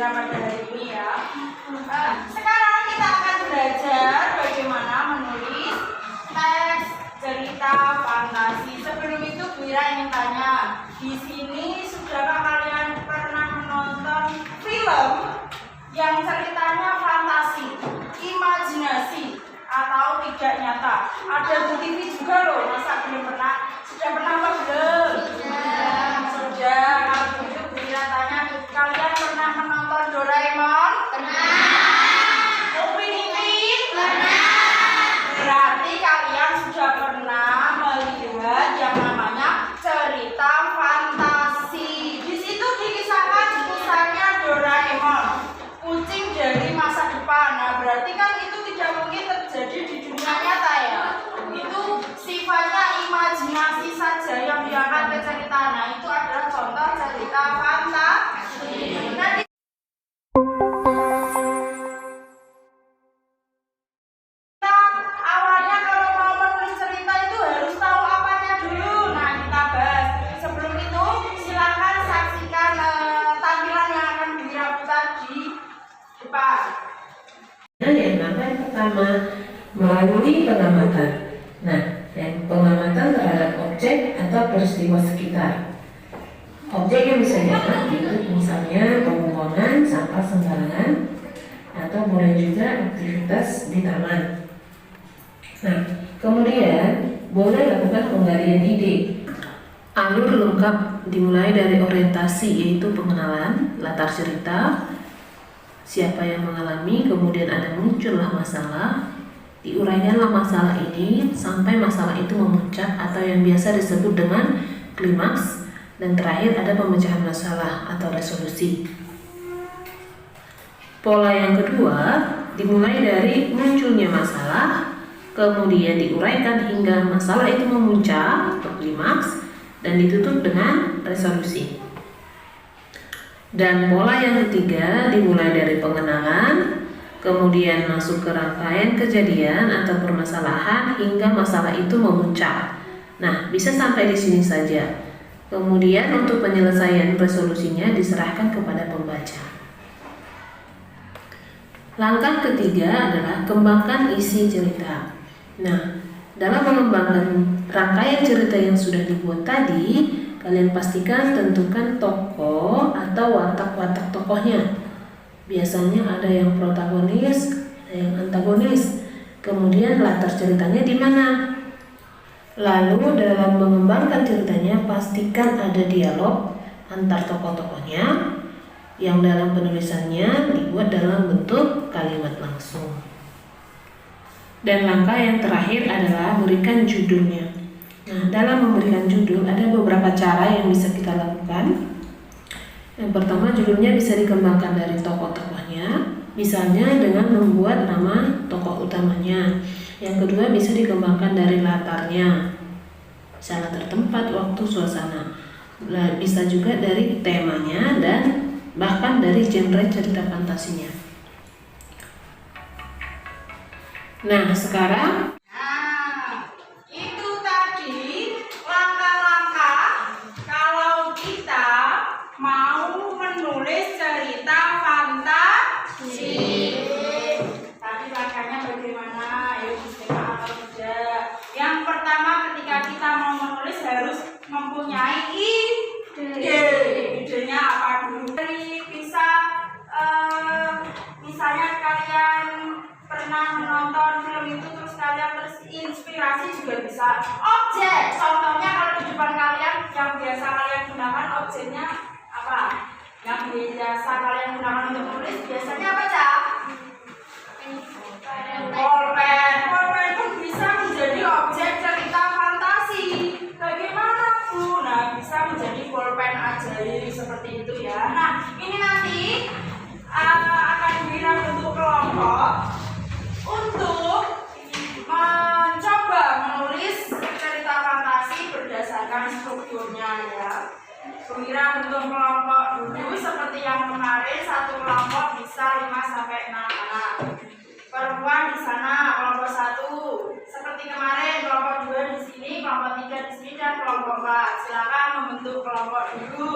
Wira pada hari ini ya. Sekarang kita akan belajar bagaimana menulis teks cerita fantasi. Sebelum itu Wira ingin tanya, di sini sudahkah kalian pernah menonton film yang ceritanya fantasi, imajinasi, atau tidak nyata? Ada di TV juga loh, masa belum pernah? Sudah pernah apa belum? Sudah. Kalau begitu Wira tanya, kalian pernah menonton Doraemon? Pernah. Upin Ipin? Pernah. Berarti kalian sudah pernah melihat yang namanya cerita fantasi. Di situ dikisahkan kisahnya Doraemon, kucing dari masa depan. Nah, berarti kan itu tidak mungkin terjadi di dunia nyata ya. Itu sifatnya imajinasi saja yang diangkat ke cerita. Nah, itu adalah contoh cerita fantasi. Nah, awalnya kalau mau menulis cerita itu harus tahu apanya dulu. Nah, kita bahas. Sebelum itu, silakan saksikan tampilan yang akan Wira putar di depan. Yang pertama, melalui pengamatan. Nah, yang pengamatan terhadap objek atau peristiwa sekitar. Objek yang bisa diangkat itu misalnya pemotongan sampah sembarangan, atau boleh juga aktivitas di taman. Nah, kemudian boleh lakukan penggalian ide. Alur lengkap dimulai dari orientasi, yaitu pengenalan, latar cerita, siapa yang mengalami, kemudian ada muncullah masalah, diuraikanlah masalah ini sampai masalah itu memuncak atau yang biasa disebut dengan klimaks, dan terakhir ada pemecahan masalah atau resolusi. Pola yang kedua dimulai dari munculnya masalah, kemudian diuraikan hingga masalah itu memuncak atau klimaks, dan ditutup dengan resolusi. Dan pola yang ketiga dimulai dari pengenalan, kemudian masuk ke rangkaian kejadian atau permasalahan hingga masalah itu memuncak. Nah, bisa sampai di sini saja. Kemudian untuk penyelesaian resolusinya diserahkan kepada pembaca. Langkah ketiga adalah kembangkan isi cerita. Nah, dalam mengembangkan rangkaian cerita yang sudah dibuat tadi, kalian pastikan tentukan tokoh atau watak-watak tokohnya. Biasanya ada yang protagonis, ada yang antagonis. Kemudian latar ceritanya di mana? Lalu dalam mengembangkan ceritanya pastikan ada dialog antar tokoh-tokohnya yang dalam penulisannya dibuat dalam bentuk kalimat langsung. Dan langkah yang terakhir adalah berikan judulnya. Nah, dalam memberikan judul ada beberapa cara yang bisa kita lakukan. Yang pertama, judulnya bisa dikembangkan dari tokoh-tokohnya, misalnya dengan membuat nama tokoh utamanya. Yang kedua, bisa dikembangkan dari latarnya, misalnya latar tempat, waktu, suasana. Bisa juga dari temanya dan bahkan dari genre cerita fantasinya. Nah, sekarang itu tadi langkah-langkah kalau kita mau menulis cerita fantasi. Tadi langkahnya bagaimana? Ayo bisa atau tidak? Yang pertama, ketika kita mau menulis harus mempunyai ide. Idenya apa dulu? Bisa misalnya kalian pernah menonton film itu terus kalian terinspirasi juga bisa. Objek, contohnya kalau di depan kalian yang biasa kalian gunakan objeknya apa? Yang biasa kalian gunakan untuk menulis biasanya apa, Cak? Pulpen. Pulpen pun bisa menjadi objek cerita fantasi. Bagaimana, Bu? Nah, bisa menjadi pulpen ajaib seperti itu ya. Nah, ini nanti akan Wira bentuk kelompok untuk mencoba menulis cerita fantasi berdasarkan strukturnya ya. Wira bentuk kelompok dulu seperti yang kemarin, satu kelompok bisa 5-6 anak. Perempuan di sana kelompok 1, seperti kemarin kelompok 2 di sini, kelompok 3 di sini dan kelompok 4. Silakan membentuk kelompok dulu.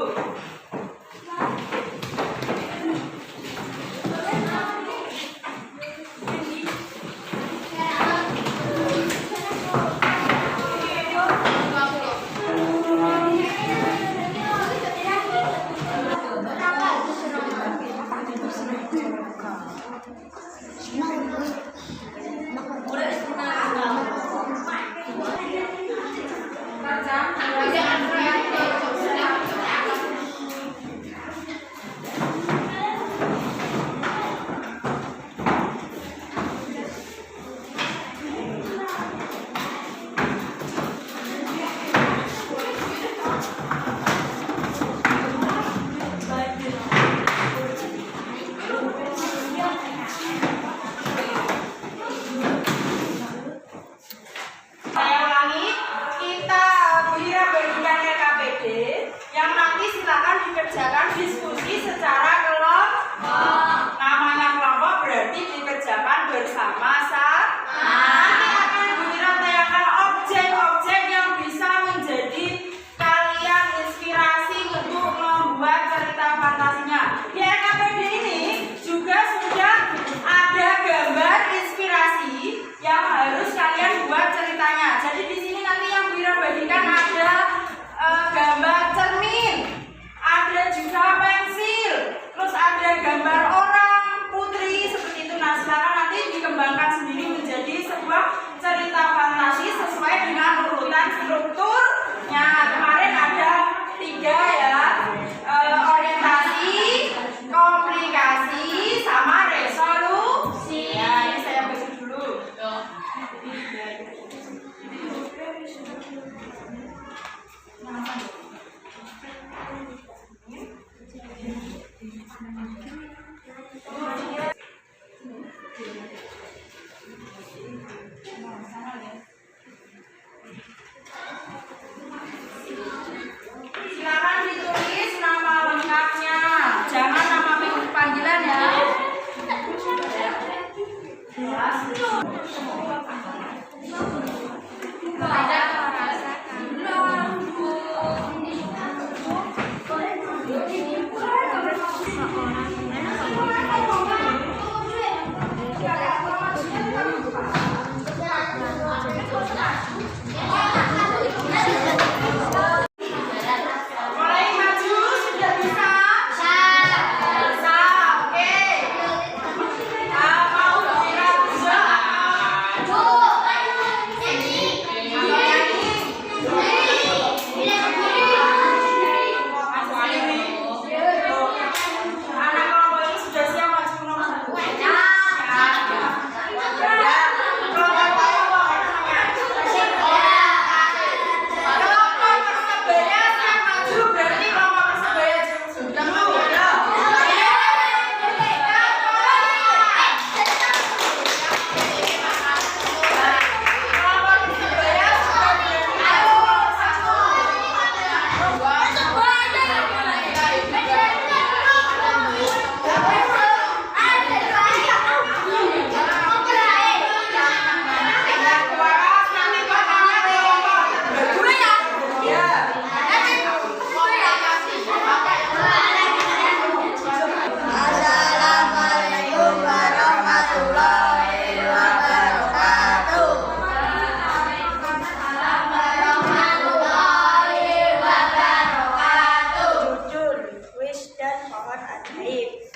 pohon ajaib.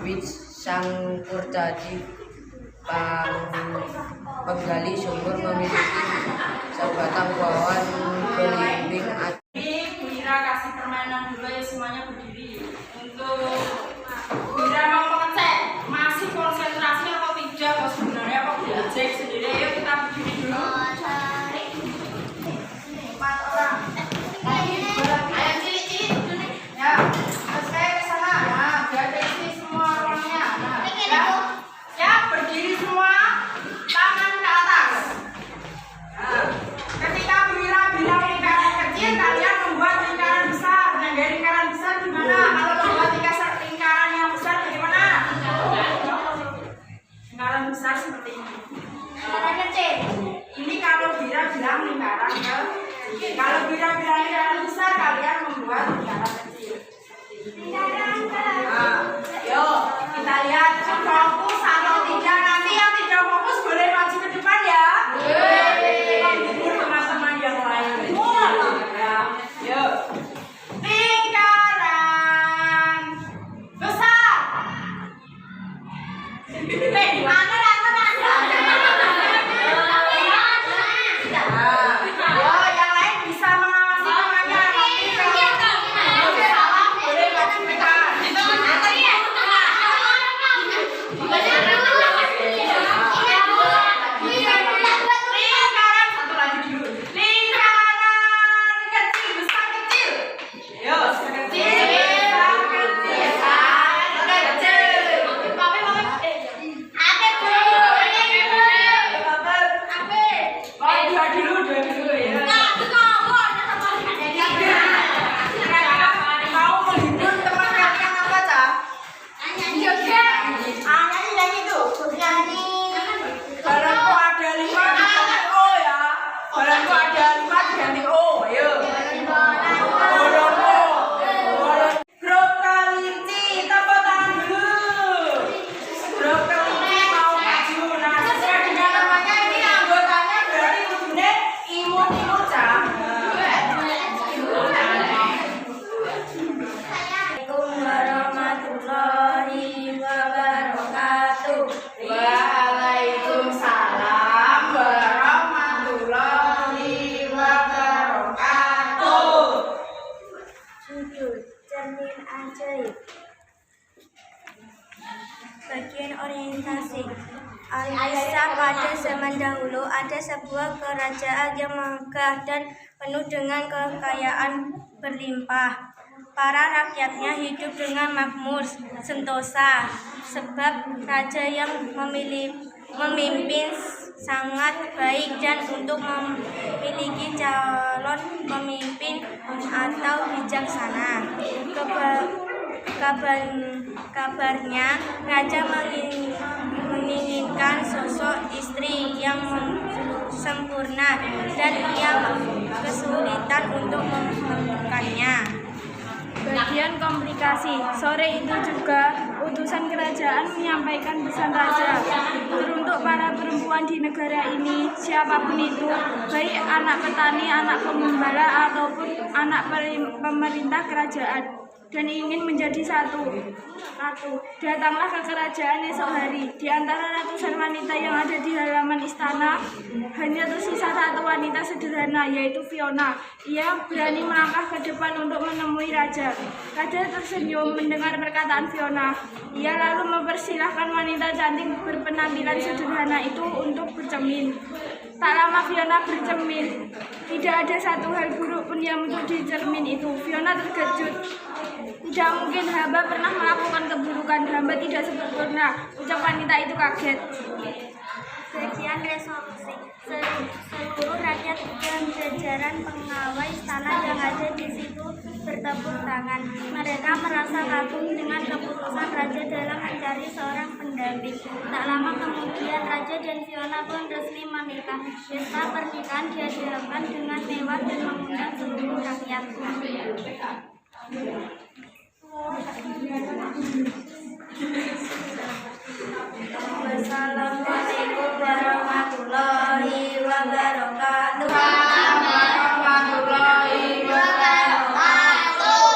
Wit sang kurcaci penggali sumur memiliki sebatang pohon belimbing. Bu Ira kasih permainan dulu ya, semuanya berdiri. Untuk Bu Ira mau mengecek masih konsentrasi atau tidak, atau sebenarnya kok belajar sendiri. Ayo kita berdiri dulu. 4 orang. Ayo cilik-cilik dulu. Ya, terus saya ke sana. Nah, jaga isi semua orangnya. Nah, ya. Ya, berdiri semua. Tangan ke atas. Nah, ketika Bu Ira bilang lingkaran kecil, kalian membuat lingkaran besar. Nah, dari lingkaran besar gimana? Kalau membuat lingkaran yang besar bagaimana? Lingkaran besar seperti ini. Lingkaran kecil. Ini kalau Bu Ira bilang lingkaran kecil. Kalau Bu Ira bilang lingkaran besar, kalian membuat lingkaran kecil. Nah, yuk kita lihat fokus atau tidak. Nanti yang tidak fokus boleh maju ke depan ya. Hibur teman-teman yang lain. Ya, yuk. Lingkaran besar. Yang lain bisa mengawasi temannya. Nanti kalau boleh maju ke depan. Lingkaran satu lagi dulu. Lingkaran kecil besar kecil. Ayo, kecil besar kecil besar kecil. Dua dulu ya. Mau menghibur teman kalian apa Cak? Nyanyi yang itu. Barangku ada 5 diganti O ya. Barangku ada 5 diganti O. Ayo. Grup kelinci, tepuk tangan dulu. Grup kelinci mau maju. Nah, sesuai dengan namanya ini anggotanya berarti tujuannya imut-imut Cak. Assalamualaikum warahmatullahi wabarakatuh. Waalaikumsalam warahmatullahi wabarakatuh. Judul Cermin Ajaib. Bagian orientasi. Al-Kisah pada zaman dahulu ada sebuah kerajaan yang megah dan penuh dengan kekayaan berlimpah. Para rakyatnya hidup dengan makmur, sentosa, sebab raja yang memimpin sangat baik dan untuk memiliki calon pemimpin atau bijaksana. Kabarnya raja menginginkan sosok istri yang sempurna dan ia kesulitan untuk menemukannya. Bagian komplikasi. Sore itu juga utusan kerajaan menyampaikan pesan raja teruntuk para perempuan di negara ini, siapapun itu, baik anak petani, anak pengembala ataupun anak pemerintah kerajaan, dan ingin menjadi satu. Datanglah ke kerajaan esok hari. Di antara ratusan wanita yang ada di halaman istana, hanya tersisa satu wanita sederhana, yaitu Fiona. Ia berani melangkah ke depan untuk menemui raja. Raja tersenyum mendengar perkataan Fiona. Ia lalu mempersilahkan wanita cantik berpenampilan sederhana itu untuk bercermin. Tak lama Fiona bercermin. Tidak ada satu hal buruk pun yang muncul di cermin itu. Fiona terkejut. Tidak mungkin hamba pernah melakukan keburukan. Hamba tidak sempurna. Ucap wanita itu kaget. Bagian resolusi. Seluruh rakyat dan jajaran pengawal istana yang ada di situ bertepuk tangan. Mereka merasa kagum dengan keputusan raja dalam mencari seorang pendamping. Tak lama kemudian raja dan Fiona pun resmi menikah. Pesta pernikahan diadakan dengan mewah dan mengundang seluruh rakyat. Wassalamualaikum warahmatullahi wabarakatuh. Warahmatullahi wabarakatuh.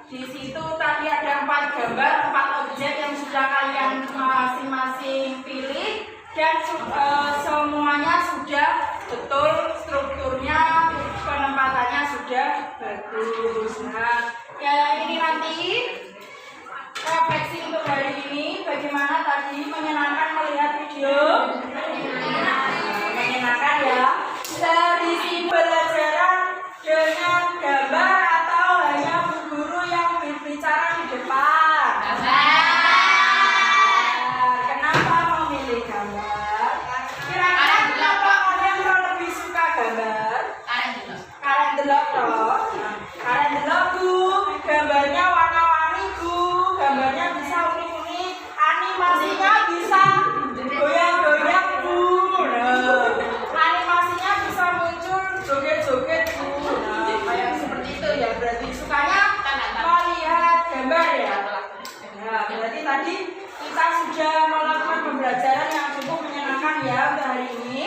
Di situ tadi ada 4 gambar, 4 objek yang sudah kalian masing-masing pilih dan semuanya sudah betul, strukturnya, penempatannya sudah bagus. Nah, ya ini nanti refleksi untuk hari ini. Bagaimana tadi, menyenangkan melihat video? Menyenangkan ya. Terisi pelajaran dengan gambar atau hanya bu guru yang berbicara di depan? Kenapa memilih gambar? Kira-kira kenapa kalian lebih suka gambar? Kalian delok toh? Kalian delok Bu, gambarnya warna-warni Bu, gambarnya bisa unik-unik, animasinya bisa goyang-goyang Bu. Nah, animasinya bisa muncul joget-joget Bu. Nah, kayak seperti itu ya, berarti sukanya melihat gambar ya. Nah, berarti tadi kita sudah melakukan pembelajaran yang cukup menyenangkan ya untuk hari ini.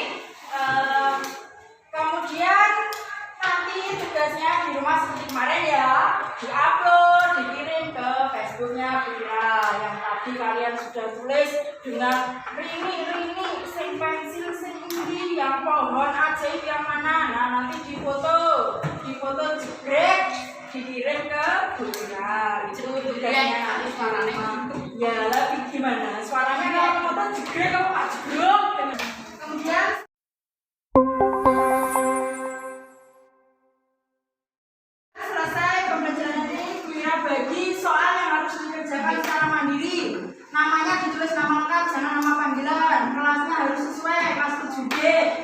Kemudian nanti tugasnya di rumah seperti kemarin ya, diupload, dikirim ke Facebooknya Vira yang tadi kalian sudah tulis dengan rini, sing pensil, sing indi, yang pohon ajaib yang mana. Nah, nanti difoto jegrek, dikirim ke Vira. Itu tugasnya nanti suaranya. Ya, lebih gimana? Suaranya kalau foto jegrek kamu Pak jegrok. Kemudian selesai pembelajaran ini, Vira bagi soal yang harus dikerjakan secara mandiri. Namanya ditulis nama lengkap, jangan nama panggilan. Kelasnya harus sesuai kelas 7D.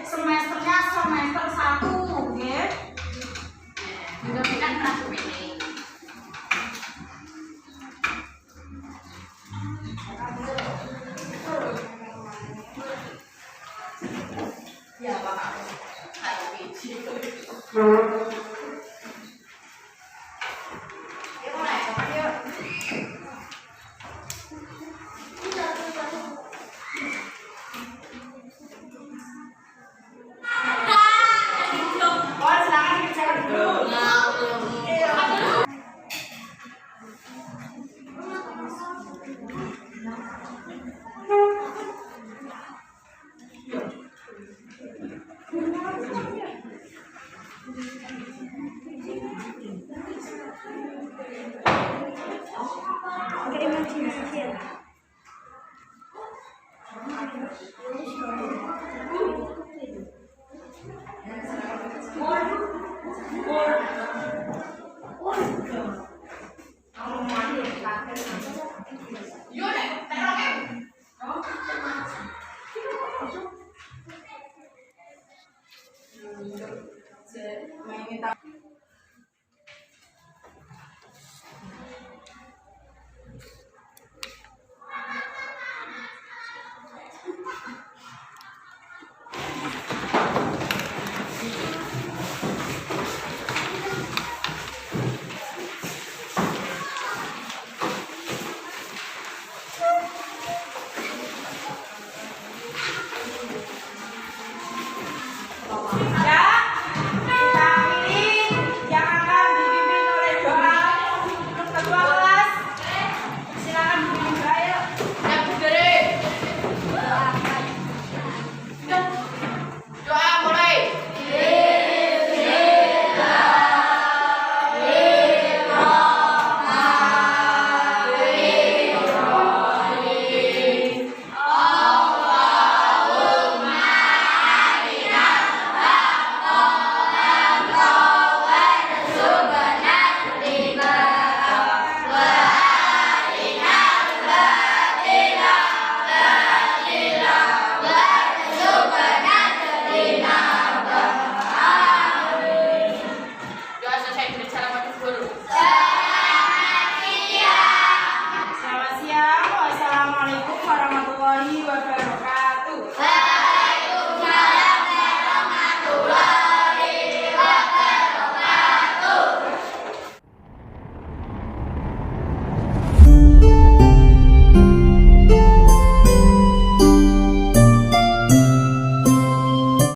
Semesternya semester 1, oke? Kan kelas ini. Ya, Pak. Satu biji. Oke, imajinasi ya.